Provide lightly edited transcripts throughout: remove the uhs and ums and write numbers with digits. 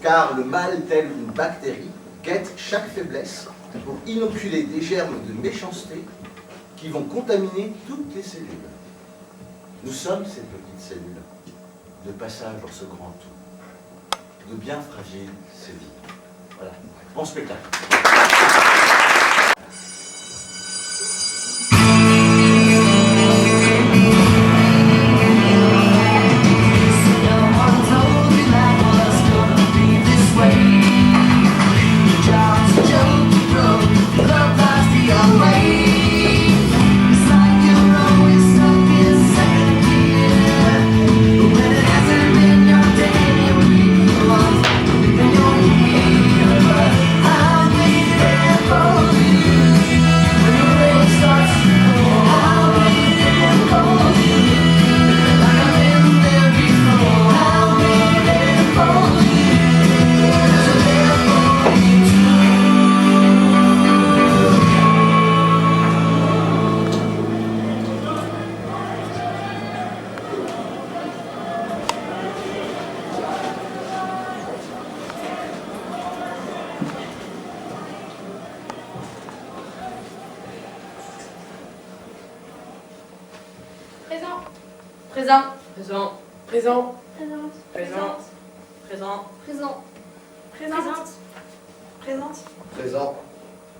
car le mal, tel une bactérie, guette chaque faiblesse pour inoculer des germes de méchanceté qui vont contaminer toutes les cellules. Nous sommes ces petites cellules, de passage dans ce grand tout, de bien fragiles cellules. Voilà, bon spectacle. Présent. Présent. Présent. Présent. Présent. Présent. Présent. Présent. Présente. Présente. Présent.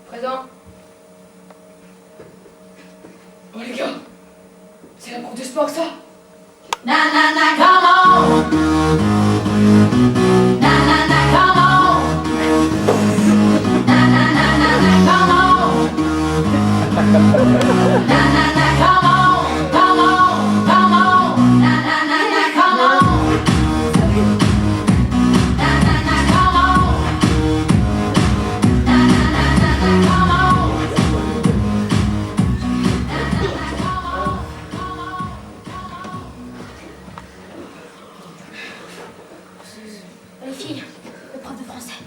Présent. Oh les gars, c'est la prof de sport ça. Na na na, come on. Na na na, come on. Na na na na na, come on. Na na na, come on, come on, come on. Na na na na, come on. Na na na, come on. Na na na na na, come on. Na na na, come on. Les filles, le prof de français.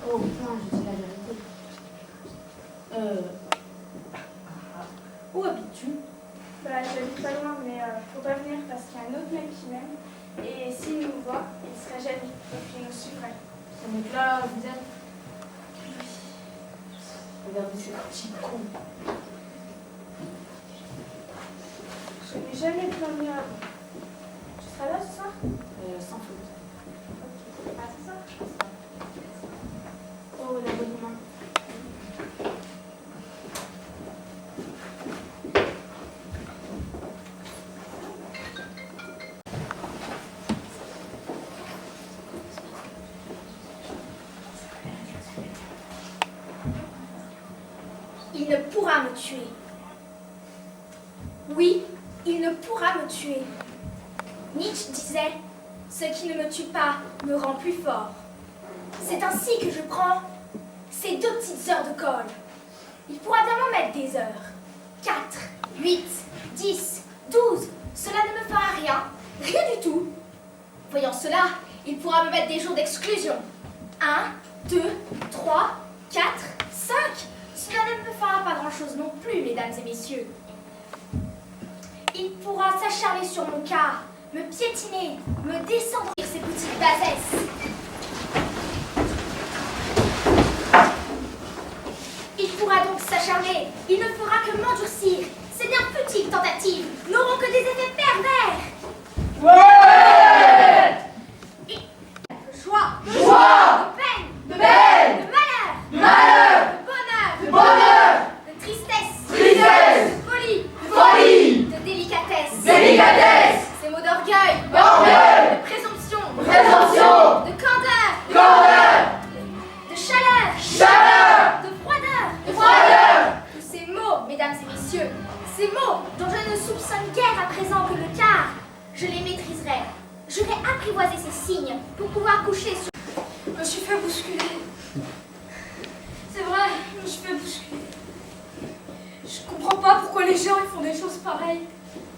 Oh putain, je dis la vérité. Où habites-tu? Bah, j'habite pas loin, mais faut pas venir parce qu'il y a un autre mec qui m'aime. Et s'il nous voit, il serait jaloux. Et puis il nous suivrait. Ce mec-là, vous êtes. Regardez ces petits cons. Je n'ai jamais pu en venir avant. Tu seras là ce soir? Sans faute. Ok. Ah, c'est ça? Oh, la bonne main. Il ne pourra me tuer. Oui, il ne pourra me tuer. Nietzsche disait, ce qui ne me tue pas me rend plus fort. C'est ainsi que je prends ces 2 petites heures de colle. Il pourra bien m'en mettre des heures. 4, 8, 10, 12, cela ne me fera rien, rien du tout. Voyant cela, il pourra me mettre des jours d'exclusion. 1, 2, 3, 4, 5. Cela ne me fera pas grand-chose non plus, mesdames et messieurs. Il pourra s'acharner sur mon cas, me piétiner, me descendre ses petites bassesses. Il pourra donc s'acharner, il ne fera que m'endurcir. Ces bien petites tentatives n'auront que des effets pervers. Ouais! De joie, De joie! de peine, De peine! de malheur, De malheur! de bonheur, De bonheur! de tristesse, Tristesse! de folie, De folie! de délicatesse, Ces mots, dont je ne soupçonne guère à présent que le quart, je les maîtriserai. Je vais apprivoiser ces signes pour pouvoir coucher sur... Je me suis fait bousculer. C'est vrai, je me suis fait bousculer. Je comprends pas pourquoi les gens ils font des choses pareilles.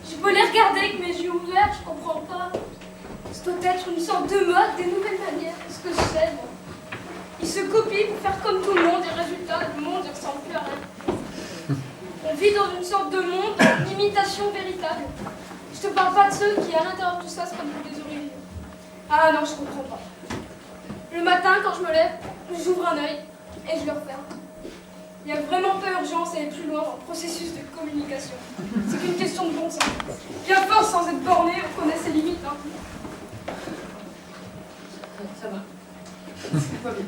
Je peux les regarder avec mes yeux ouverts, je comprends pas. Ça doit être une sorte de mode, des nouvelles manières, ce que je sais, moi. Ils se copient pour faire comme tout le monde, et résultat, le monde ne ressemble plus à rien. On vit dans une sorte de monde d'imitation véritable. Je te parle pas de ceux qui, à l'intérieur de tout ça, se prennent pour des oreillers. Ah non, je comprends pas. Le matin, quand je me lève, j'ouvre un œil et je le referme. Il n'y a vraiment pas urgence à aller plus loin dans le processus de communication. C'est qu'une question de bon sens. Bien fort, sans être borné, on connaît ses limites. Hein. Ça va. C'est pas bien.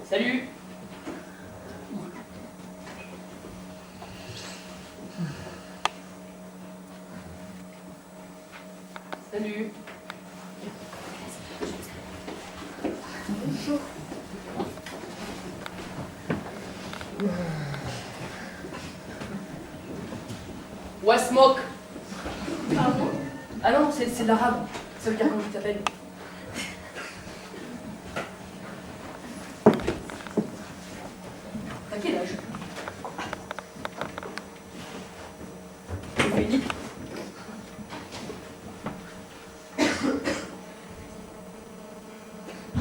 Salut. Salut. Wasmok. Pardon? Ah non, c'est de l'arabe. Ça veut dire comment tu t'appelles. T'as quel âge? Tu fais lit.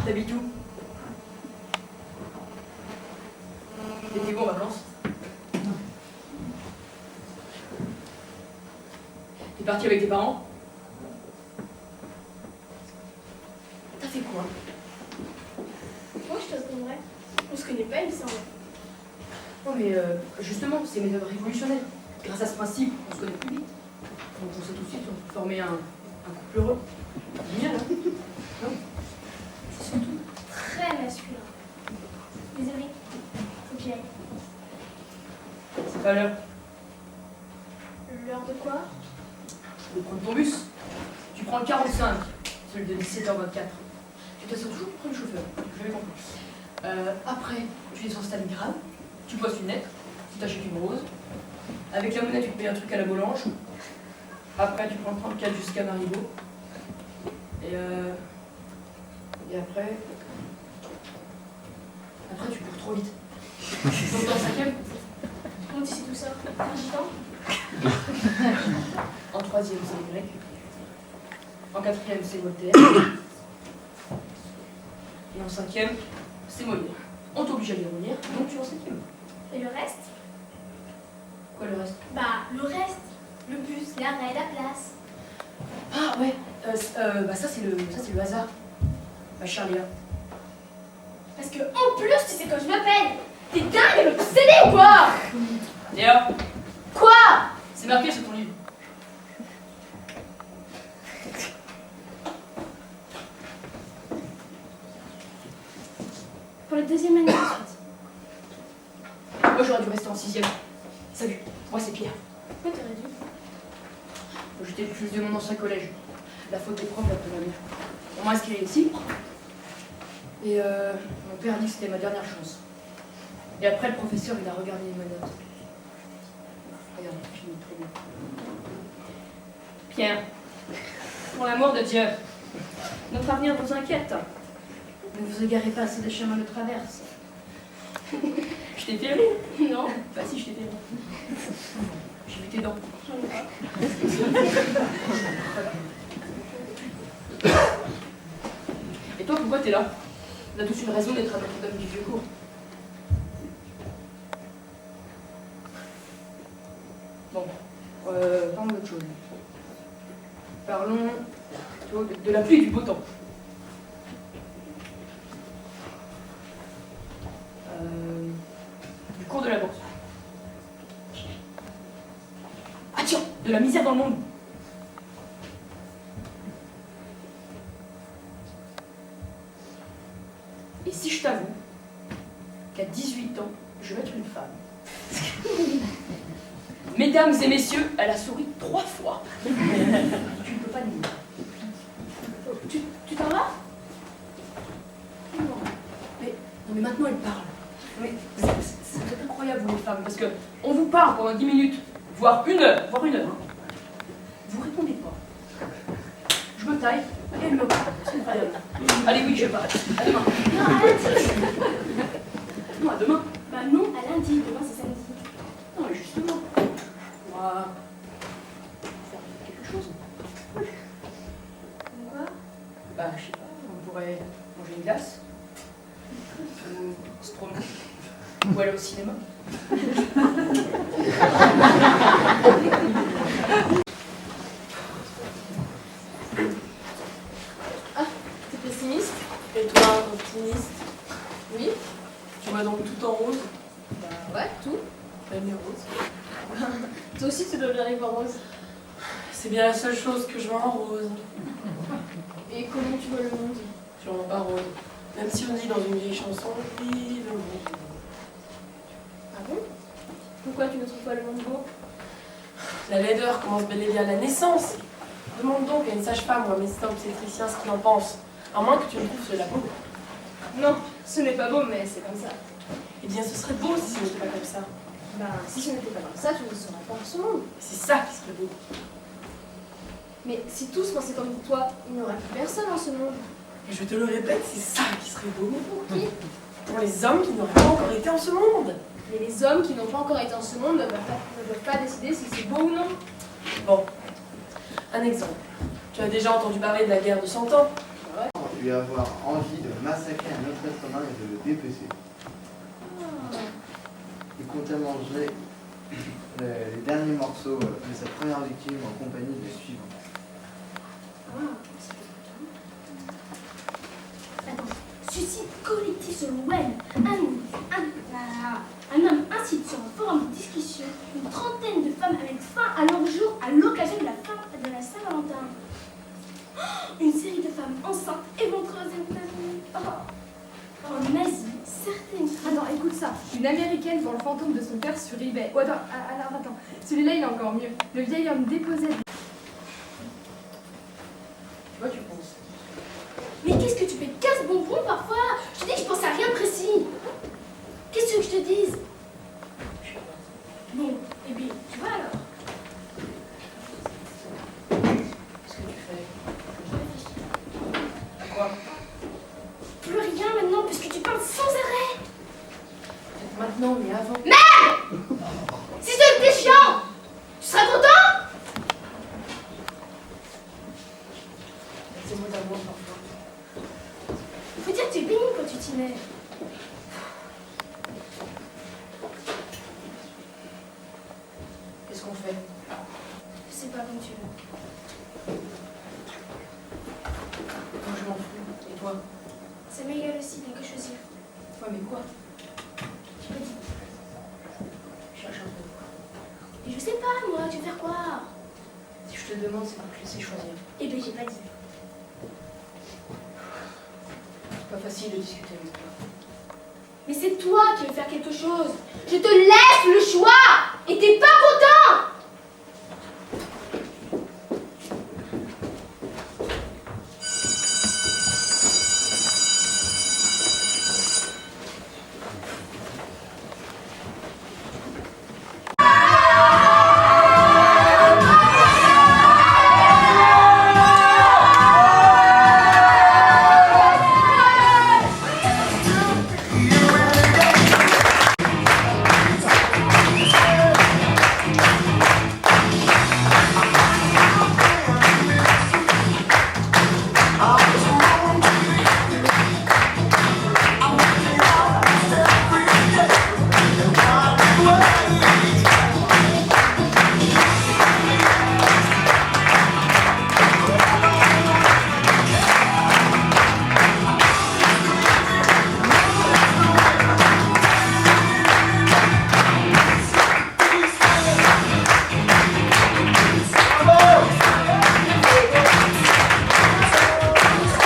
T'habites où? T'étais où en vacances? T'es parti avec tes parents? T'as fait quoi? Moi, je te répondrai. On se connaît pas, il me semble. Non mais justement, c'est une méthode révolutionnaire. Grâce à ce principe, on se connaît plus vite. Donc on sait tout de suite former un couple heureux. Génial, hein? Non? C'est surtout très masculin. Désolée, faut que j'y aille. C'est pas l'heure L'heure de quoi? de prendre ton bus. Tu prends le 45, celui de 17h24. Tu t'assures toujours près du chauffeur. Je l'avais compris. Après, tu descends Stalingrad, tu postes une lettre, tu t'achètes une rose. Avec la monnaie, tu te payes un truc à la Bolange. Après, tu prends le 34 jusqu'à Marigot. Et après... Après, tu cours trop vite. Donc, dans le 5e, Comment tu sais tout ça? Un gitan? en 3e, c'est les Grecs. En 4e, c'est Voltaire. Et en 5e, c'est Molière. On t'oblige à lire Molière, donc tu es en 5e. Et le reste? Quoi le reste? Bah, le reste. Le bus, l'arrêt, la place. Ah ouais, bah ça c'est le hasard. Ma chère Léa. Parce que, en plus, tu sais comment je m'appelle. T'es dingue de me posséder ou quoi? Léa, Quoi? c'est marqué sur ton livre. Pour la deuxième année ensuite. Moi j'aurais dû rester en 6e. Salut, moi c'est Pierre. Pourquoi t'aurais dû? J'étais le plus de mon ancien collège. La faute des profs, la de ma mère. On m'a inscrit ici. Et mon père a dit que c'était ma dernière chance. Et après, le professeur, il a regardé ma note. Regarde, je finis très bien. Pierre, pour l'amour de Dieu, notre avenir vous inquiète. Ne vous égarez pas sur des chemins de traverse. Je t'ai fait rire? Non? Bah si, je t'ai fait rire. J'ai vu tes dents. J'en ai pas. Et toi, pourquoi t'es là? On a tous une raison d'être à Notre-Dame du Vieux-Cours. Bon, parlons d'autre chose. Parlons plutôt de la pluie et du beau temps. Du cours de la bourse. Ah tiens, de la misère dans le monde. Et si je t'avoue qu'à 18 ans, je vais être une femme. Mesdames et messieurs, elle a souri 3 fois. Tu ne peux pas nier. Tu Tu t'en vas? Non. Non mais maintenant elle parle. Mais c'est incroyable vous les femmes, parce que on vous parle pendant 10 minutes, voire une heure. Hein. Vous répondez pas. Je me taille et elle me parle. C'est incroyable. Allez oui, je pars. À demain. Non, à lundi. Non, à demain. Bah non, à lundi. Demain, c'est samedi. Non mais justement. On va faire quelque chose. Quoi? Bah je sais pas, on pourrait manger une glace. Ou se promener. Ou aller au cinéma. T'es pessimiste? Et toi, optimiste? Oui. Tu vois donc tout en rose? Bah ouais, tout. Même les roses. Toi aussi, tu dois bien rire en rose. C'est bien la seule chose que je vois en rose. Et comment tu vois le monde? Je vois pas rose. Même si on dit dans une vieille chanson, vive le monde. Ah bon? Pourquoi tu ne trouves pas le monde beau? La laideur commence bel et bien à la naissance. Demande donc à une sage-femme ou à un médecin obstétricien ce qu'il en pense, à moins que tu ne trouves cela beau. Non, ce n'est pas beau, mais c'est comme ça. Eh bien, ce serait beau si ce n'était pas comme ça. Ben, si ce n'était pas comme ça, tu ne serais pas en ce monde. C'est ça qui serait beau. Mais si tous pensaient comme toi, il n'y aurait plus personne en ce monde. Et je te le répète, c'est ça qui serait beau. Pour qui? Pour les hommes qui n'auraient pas encore été en ce monde. Mais les hommes qui n'ont pas encore été en ce monde ne peuvent pas décider si c'est beau ou non. Bon, un exemple. Tu as déjà entendu parler de la guerre de 100 ans? Lui avoir envie de massacrer un autre être humain et de le dépecer. Il comptait manger les derniers morceaux de sa première victime en compagnie des suivants. Attends. Suicide collectif sur le web. Un homme incite sur un forum de discussion une trentaine de femmes à mettre fin à leur jour à l'occasion de la Saint-Valentin. Une série de femmes enceintes éventreuses aux États-Unis. En Asie, certaines... Attends, écoute ça. Une américaine vend le fantôme de son père sur eBay. Oh, attends, alors attends. Celui-là, il est encore mieux. Le vieil homme déposait... Tu vois, tu penses. Mais qu'est-ce que tu fais? Casse-bonbon parfois? Je te dis que je pense à rien de précis. Qu'est-ce que je te dise? Bon, et bien, tu vois alors. Qu'est-ce que tu fais? À quoi? Plus rien maintenant puisque tu parles sans arrêt. Peut-être maintenant, mais avant. Si c'était chiant, tu serais content? C'est moi d'amour parfois. Faut dire que tu es pénible quand tu t'y mets. Qu'est-ce qu'on fait? Je sais pas comme tu veux. Moi je m'en fous. Et toi? Ça m'égale aussi, t'as que choisir. Toi, mais quoi? Tu m'as dit. Je cherche un peu. Et je sais pas moi, tu veux faire quoi? Si je te demande, c'est pour te laisser choisir. Eh ben j'ai pas dit. C'est pas facile de discuter avec toi. Mais c'est toi qui veux faire quelque chose. Je te laisse le choix. Et t'es pas content?